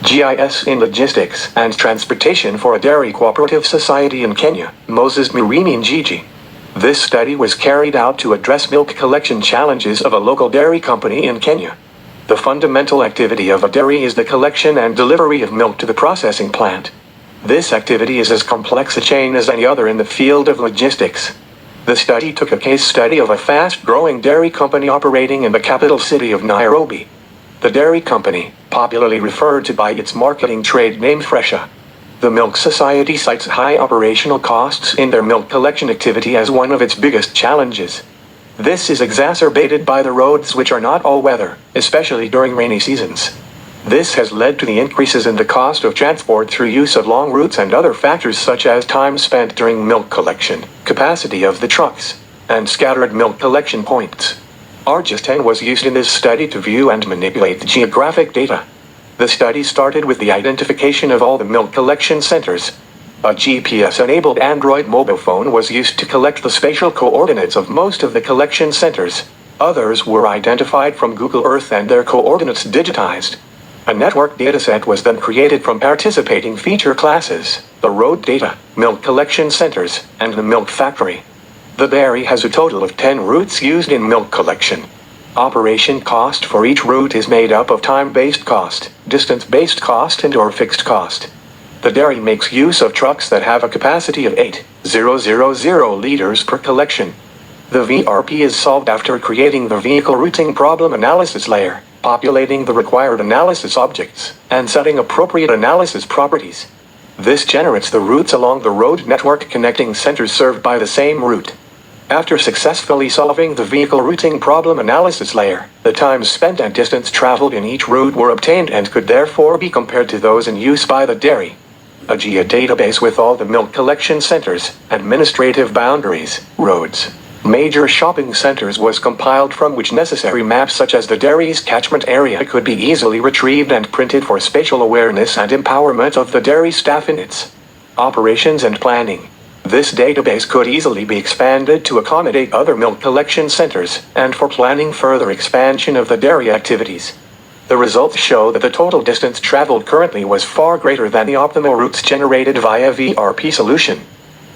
GIS in Logistics and Transportation for a Dairy Cooperative Society in Kenya, Moses Mirimi Njiji. This study was carried out to address milk collection challenges of a local dairy company in Kenya. The fundamental activity of a dairy is the collection and delivery of milk to the processing plant. This activity is as complex a chain as any other in the field of logistics. The study took a case study of a fast-growing dairy company operating in the capital city of Nairobi. The dairy company, popularly referred to by its marketing trade name Fresha. The Milk Society cites high operational costs in their milk collection activity as one of its biggest challenges. This is exacerbated by the roads, which are not all weather, especially during rainy seasons. This has led to the increases in the cost of transport through use of long routes and other factors such as time spent during milk collection, capacity of the trucks, and scattered milk collection points. ArcGIS was used in this study to view and manipulate the geographic data. The study started with the identification of all the milk collection centers. A GPS-enabled Android mobile phone was used to collect the spatial coordinates of most of the collection centers. Others were identified from Google Earth and their coordinates digitized. A network dataset was then created from participating feature classes, the road data, milk collection centers, and the milk factory. The dairy has a total of 10 routes used in milk collection. Operation cost for each route is made up of time-based cost, distance-based cost, and/or fixed cost. The dairy makes use of trucks that have a capacity of 8,000 liters per collection. The VRP is solved after creating the vehicle routing problem analysis layer, populating the required analysis objects, and setting appropriate analysis properties. This generates the routes along the road network connecting centers served by the same route. After successfully solving the vehicle routing problem analysis layer, the time spent and distance traveled in each route were obtained and could therefore be compared to those in use by the dairy. A GIS database with all the milk collection centers, administrative boundaries, roads, major shopping centers was compiled, from which necessary maps such as the dairy's catchment area could be easily retrieved and printed for spatial awareness and empowerment of the dairy staff in its operations and planning. This database could easily be expanded to accommodate other milk collection centers, and for planning further expansion of the dairy activities. The results show that the total distance traveled currently was far greater than the optimal routes generated via VRP solution.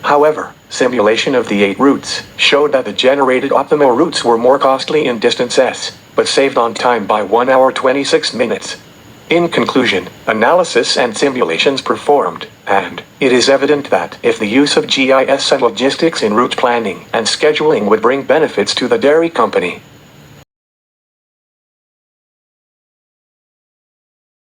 However, simulation of the 8 routes showed that the generated optimal routes were more costly in distance S, but saved on time by 1 hour 26 minutes. In conclusion, analysis and simulations performed, and it is evident that if the use of GIS and logistics in route planning and scheduling would bring benefits to the dairy company,